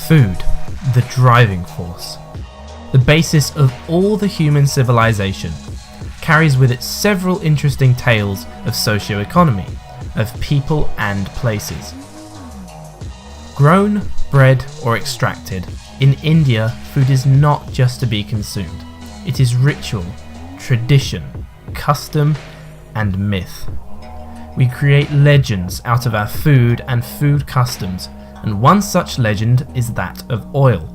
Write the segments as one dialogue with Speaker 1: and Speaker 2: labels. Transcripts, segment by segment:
Speaker 1: Food, the driving force, the basis of all the human civilization, carries with it several interesting tales of socio-economy, of people and places. Grown, bred or extracted, in India food is not just to be consumed. It is ritual, tradition, custom and myth. We create legends out of our food and food customs, and one such legend is that of oil.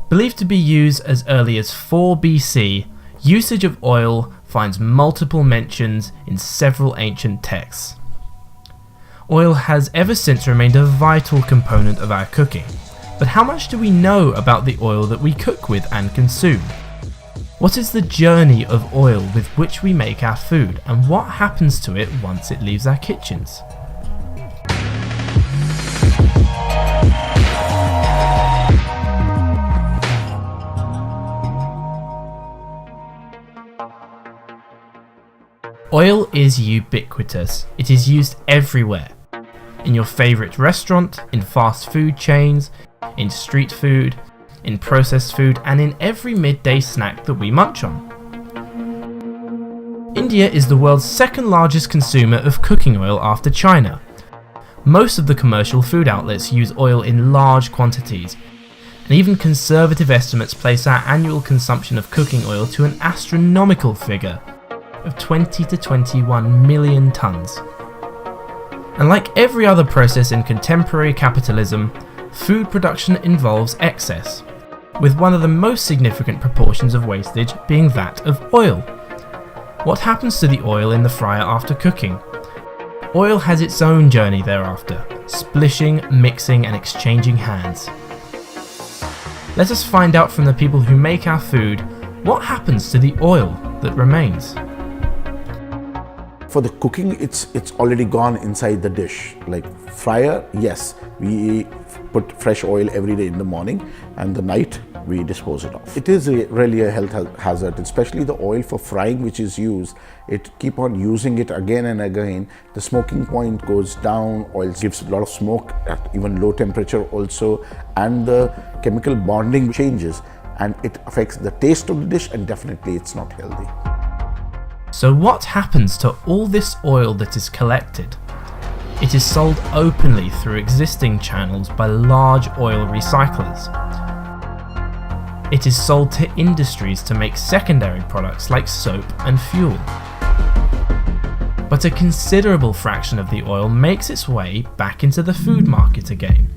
Speaker 1: Believed to be used as early as 4 BC, usage of oil finds multiple mentions in several ancient texts. Oil has ever since remained a vital component of our cooking, but how much do we know about the oil that we cook with and consume? What is the journey of oil with which we make our food, and what happens to it once it leaves our kitchens? Oil is ubiquitous. It is used everywhere. In your favourite restaurant, in fast food chains, in street food, in processed food, and in every midday snack that we munch on. India is the world's second largest consumer of cooking oil after China. Most of the commercial food outlets use oil in large quantities, and even conservative estimates place our annual consumption of cooking oil to an astronomical figure of 20 to 21 million tonnes. And like every other process in contemporary capitalism, food production involves excess, with one of the most significant proportions of wastage being that of oil. What happens to the oil in the fryer after cooking? Oil has its own journey thereafter, splishing, mixing and exchanging hands. Let us find out from the people who make our food what happens to the oil that remains.
Speaker 2: For the cooking, it's already gone inside the dish. Like fryer, yes, we put fresh oil every day in the morning, and the night we dispose it off. It is really a health hazard, especially the oil for frying which is used. It keep on using it again and again. The smoking point goes down, oil gives a lot of smoke at even low temperature also, and the chemical bonding changes, and it affects the taste of the dish, and definitely it's not healthy.
Speaker 1: So what happens to all this oil that is collected? It is sold openly through existing channels by large oil recyclers. It is sold to industries to make secondary products like soap and fuel. But a considerable fraction of the oil makes its way back into the food market again.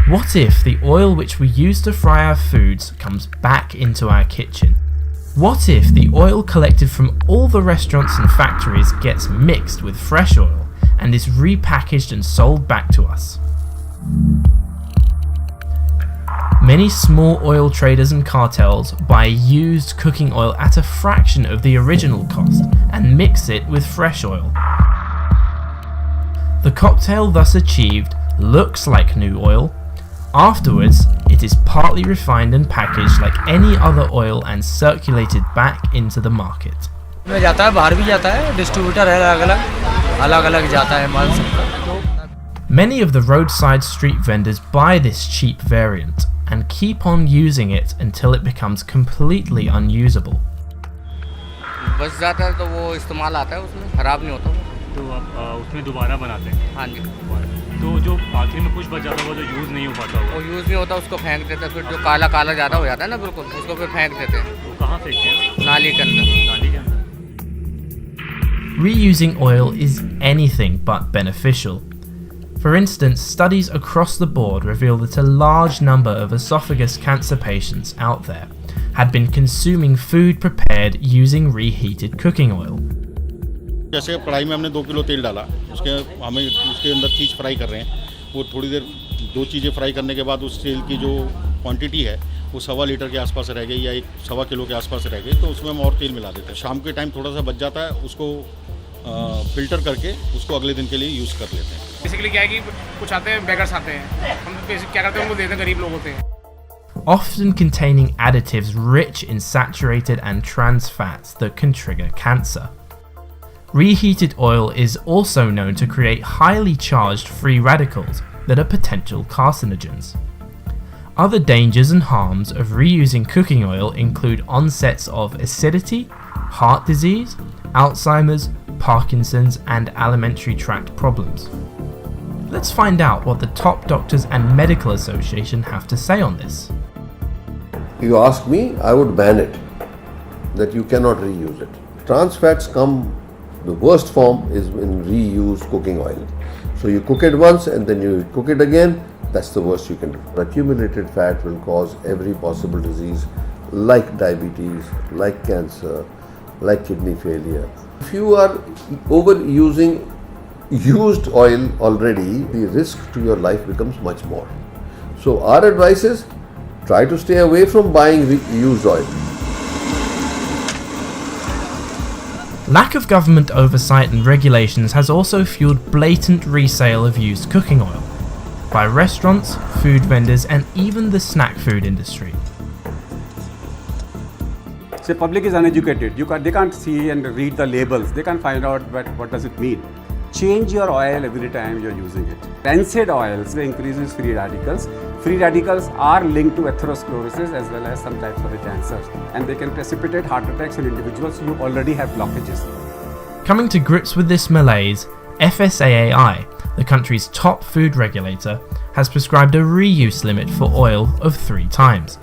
Speaker 1: What if the oil which we use to fry our foods comes back into our kitchen? What if the oil collected from all the restaurants and factories gets mixed with fresh oil and is repackaged and sold back to us? Many small oil traders and cartels buy used cooking oil at a fraction of the original cost and mix it with fresh oil. The cocktail thus achieved looks like new oil. Afterwards, it is partly refined and packaged like any other oil and circulated back into the market. Many of the roadside street vendors buy this cheap variant and keep on using it until it becomes completely unusable.
Speaker 3: तो जो आखिर में कुछ बच जाता है वो जो यूज़ नहीं हो पाता वो यूज़ नहीं होता उसको फेंक देते हैं फिर जो काला काला ज़्यादा हो जाता है ना बिल्कुल उसको फिर फेंक देते हैं वो कहाँ फेंकते हैं नाली के अंदर
Speaker 1: Reusing oil is anything but beneficial. For instance, studies across the board reveal that a large number of esophagus cancer patients out there had been consuming food prepared using reheated cooking oil.
Speaker 4: जैसे कढ़ाई में हमने 2 kilo तेल डाला, उसके अंदर चीज़ fry कर रहे हैं, वो थोड़ी देर 2 चीज़ें फ्राई करने के बाद उस तेल की जो क्वांटिटी है वो 1.25 लीटर के आसपास रह गई या 1.25 किलो के आसपास रह गई, तो उसमें हम और तेल मिला देते हैं। शाम के टाइम थोड़ा सा बच जाता है, उसको फिल्टर करके उसको अगले दिन के लिए यूज़ कर लेते हैं।
Speaker 5: बेसिकली क्या है कि कुछ आते हैं बेगर्स आते हैं, हम बेसिक क्या करते हैं उनको देते हैं, गरीब लोग होते हैं।
Speaker 1: Often containing additives rich in saturated and trans fats that can trigger cancer. Reheated oil is also known to create highly charged free radicals, that are potential carcinogens. Other dangers and harms of reusing cooking oil include onsets of acidity, heart disease, Alzheimer's, Parkinson's, and alimentary tract problems. Let's find out what the top doctors and medical association have to say on this.
Speaker 6: You ask me, I would ban it, that you cannot reuse it. Trans fats come, the worst form is in reused cooking oil. So you cook it once and then you cook it again, that's the worst you can do. Accumulated fat will cause every possible disease like diabetes, like cancer, like kidney failure. If you are overusing used oil already, the risk to your life becomes much more. So our advice is, try to stay away from buying used oil.
Speaker 1: Lack of government oversight and regulations has also fueled blatant resale of used cooking oil by restaurants, food vendors, and even the snack food industry.
Speaker 7: Say public is uneducated, they can't see and read the labels, they can't find out what does it mean. Change your oil every time you're using it. Rancid oils increases free radicals. Free radicals are linked to atherosclerosis as well as some types of cancers, and they can precipitate heart attacks in individuals who already have blockages.
Speaker 1: Coming to grips with this malaise, FSAAI, the country's top food regulator, has prescribed a reuse limit for oil of 3 times.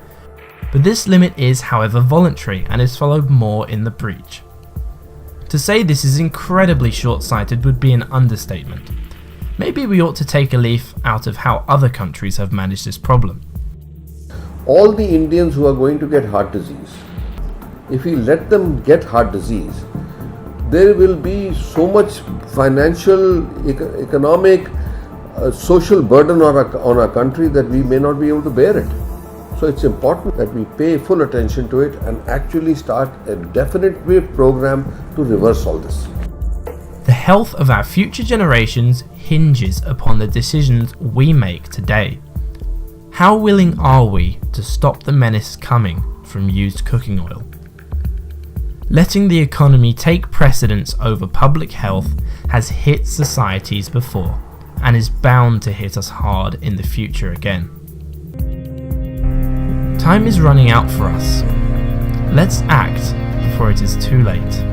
Speaker 1: But this limit is, however, voluntary and is followed more in the breach. To say this is incredibly short-sighted would be an understatement. Maybe we ought to take a leaf out of how other countries have managed this problem.
Speaker 6: All the Indians who are going to get heart disease, if we let them get heart disease, there will be so much financial, economic, social burden on our country that we may not be able to bear it. So it's important that we pay full attention to it and actually start a definite program to reverse all this.
Speaker 1: The health of our future generations hinges upon the decisions we make today. How willing are we to stop the menace coming from used cooking oil? Letting the economy take precedence over public health has hit societies before and is bound to hit us hard in the future again. Time is running out for us. Let's act before it is too late.